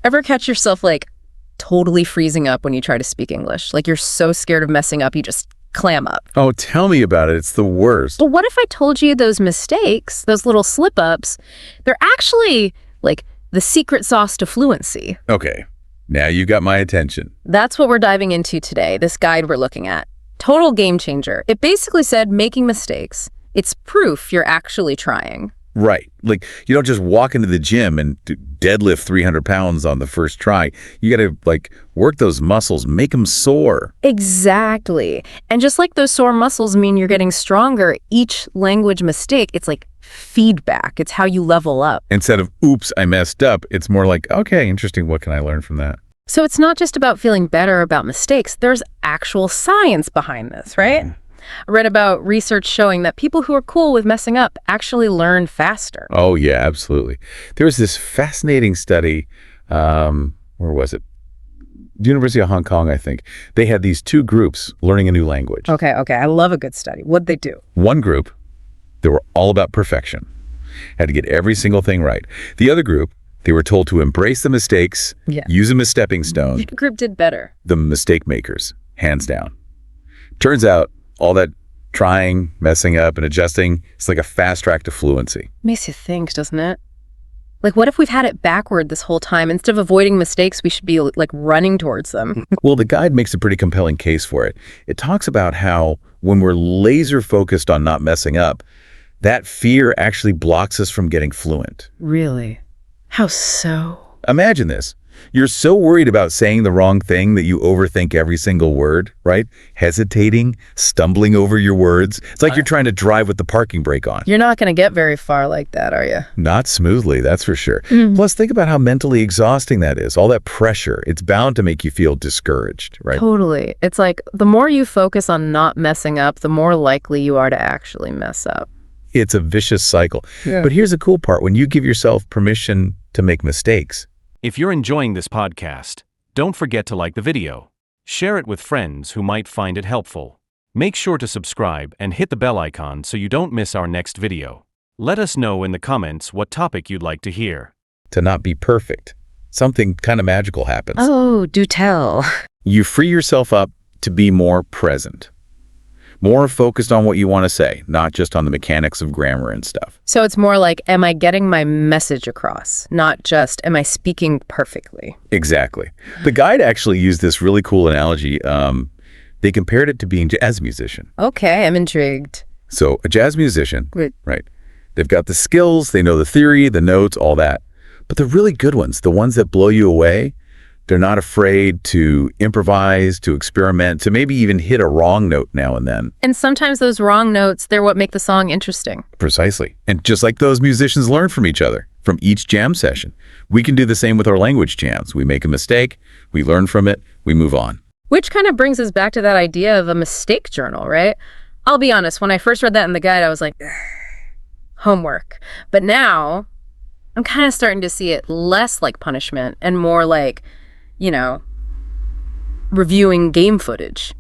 Ever catch yourself like totally freezing up when you try to speak English? Like you're so scared of messing up, you just clam up. Oh, tell me about it. It's the worst. But what if I told you those mistakes, those little slip-ups, they're actually like the secret sauce to fluency? Okay, now you got my attention. That's what we're diving into today, this guide we're looking at. Total game changer. It basically said making mistakes, it's proof you're actually trying. Right. Like, you don't just walk into the gym and deadlift 300 pounds on the first try. You got to, like, work those muscles, make them sore. Exactly. And just like those sore muscles mean you're getting stronger, each language mistake, it's like feedback. It's how you level up. Instead of, oops, I messed up, it's more like, okay, interesting. What can I learn from that? So it's not just about feeling better about mistakes. There's actual science behind this, right? I read about research showing that people who are cool with messing up actually learn faster. Oh, yeah, absolutely. There was this fascinating study, where was it? University of Hong Kong, I think. They had these two groups learning a new language. Okay. I love a good study. What'd they do? One group, they were all about perfection, had to get every single thing right. The other group, they were told to embrace the mistakes, use them as stepping stones. Which group did better? The mistake makers, hands down. Turns out, all that trying, messing up, and adjusting, it's like a fast track to fluency. Makes you think, doesn't it? Like, what if we've had it backward this whole time? Instead of avoiding mistakes, we should be, like, running towards them. Well, the guide makes a pretty compelling case for it. It talks about how when we're laser focused on not messing up, that fear actually blocks us from getting fluent. Really? How so? Imagine this. You're so worried about saying the wrong thing that you overthink every single word, right? Hesitating, stumbling over your words. It's like you're trying to drive with the parking brake on. You're not going to get very far like that, are you? Not smoothly, that's for sure. Plus, think about how mentally exhausting that is. All that pressure, it's bound to make you feel discouraged, right? Totally. It's like the more you focus on not messing up, the more likely you are to actually mess up. It's a vicious cycle. Yeah. But here's the cool part. When you give yourself permission to make mistakes. If you're enjoying this podcast, don't forget to like the video. Share it with friends who might find it helpful. Make sure to subscribe and hit the bell icon so you don't miss our next video. Let us know in the comments what topic you'd like to hear. To not be perfect, something kind of magical happens. Oh, do tell. You free yourself up to be more present. More focused on what you want to say, not just on the mechanics of grammar and stuff. So it's more like, am I getting my message across? Not just, am I speaking perfectly? Exactly. The guide actually used this really cool analogy. They compared it to being a jazz musician. Okay, I'm intrigued. So a jazz musician, right? They've got the skills, they know the theory, the notes, all that. But the really good ones, the ones that blow you away, they're not afraid to improvise, to experiment, to maybe even hit a wrong note now and then. And sometimes those wrong notes, they're what make the song interesting. Precisely. And just like those musicians learn from each other, from each jam session, we can do the same with our language jams. We make a mistake, we learn from it, we move on. Which kind of brings us back to that idea of a mistake journal, right? I'll be honest, when I first read that in the guide, I was like, homework. But now, I'm kind of starting to see it less like punishment and more like, you know, reviewing game footage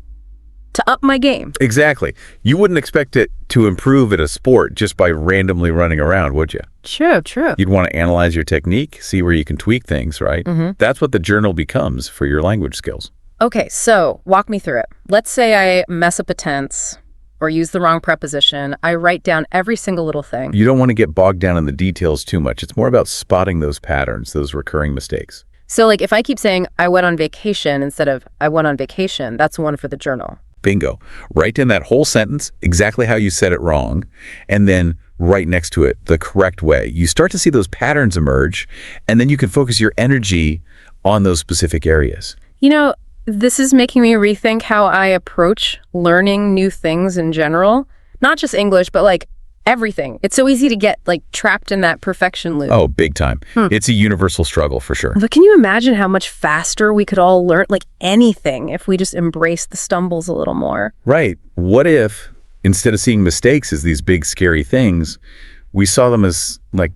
to up my game. Exactly. You wouldn't expect it to improve at a sport just by randomly running around, would you? True. You'd want to analyze your technique, see where you can tweak things, right? That's what the journal becomes for your language skills. Okay, so walk me through it. Let's say I mess up a tense or use the wrong preposition. I write down every single little thing. You don't want to get bogged down in the details too much. It's more about spotting those patterns, those recurring mistakes. So like if I keep saying I went on vacation instead of I went on vacation, that's one for the journal. Bingo. Write in that whole sentence exactly how you said it wrong, and then right next to it the correct way. You start to see those patterns emerge, and then you can focus your energy on those specific areas. You know, this is making me rethink how I approach learning new things in general. Not just English, but like everything. It's so easy to get like trapped in that perfection loop. Oh, big time. It's a universal struggle for sure. But can you imagine how much faster we could all learn like anything if we just embrace the stumbles a little more? Right. What if instead of seeing mistakes as these big scary things, we saw them as like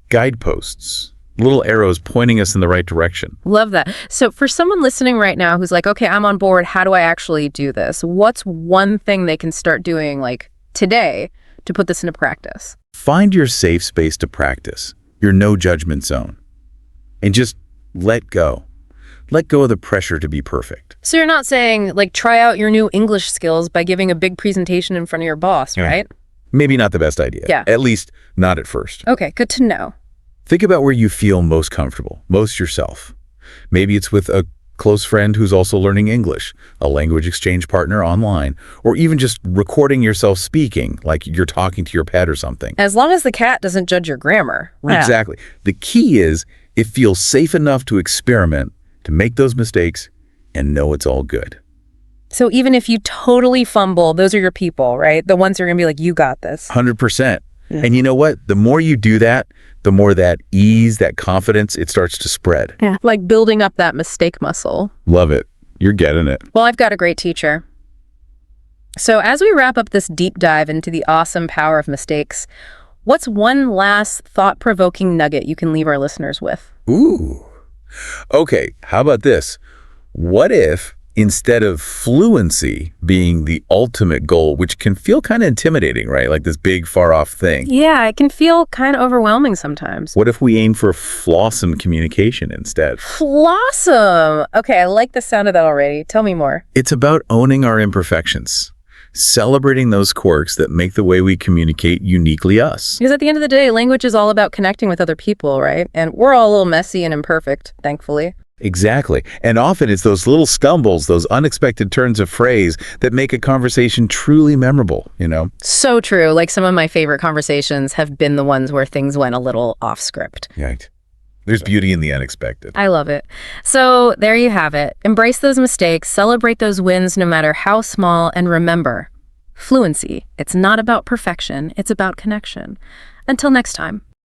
guideposts, little arrows pointing us in the right direction? Love that. So for someone listening right now who's like, okay, I'm on board. How do I actually do this? What's one thing they can start doing like today to put this into practice? Find your safe space to practice, your no judgment zone, and just let go. Let go of the pressure to be perfect. So you're not saying, like, try out your new English skills by giving a big presentation in front of your boss, right? Maybe not the best idea. Yeah. At least not at first. Okay, good to know. Think about where you feel most comfortable, most yourself. Maybe it's with a close friend who's also learning English, a language exchange partner online, or even just recording yourself speaking, like you're talking to your pet or something. As long as the cat doesn't judge your grammar. Exactly. The key is it feels safe enough to experiment, to make those mistakes, and know it's all good. So even if you totally fumble, those are your people, right? The ones who are going to be like, you got this. 100%. And you know what? The more you do that, the more that ease, that confidence, it starts to spread. Yeah. Like building up that mistake muscle. Love it. You're getting it. Well, I've got a great teacher. So as we wrap up this deep dive into the awesome power of mistakes, what's one last thought-provoking nugget you can leave our listeners with? Ooh. Okay, how about this? What if instead of fluency being the ultimate goal, which can feel kind of intimidating, right? Like this big, far-off thing. Yeah, it can feel kind of overwhelming sometimes. What if we aim for flawsome communication instead? Flawsome! Okay, I like the sound of that already. Tell me more. It's about owning our imperfections, celebrating those quirks that make the way we communicate uniquely us. Because at the end of the day, language is all about connecting with other people, right? And we're all a little messy and imperfect, thankfully. Exactly. And often it's those little stumbles, those unexpected turns of phrase that make a conversation truly memorable, you know? So true. Like some of my favorite conversations have been the ones where things went a little off script. Right. There's beauty in the unexpected. I love it. So there you have it. Embrace those mistakes, celebrate those wins no matter how small, and remember, fluency, it's not about perfection, it's about connection. Until next time.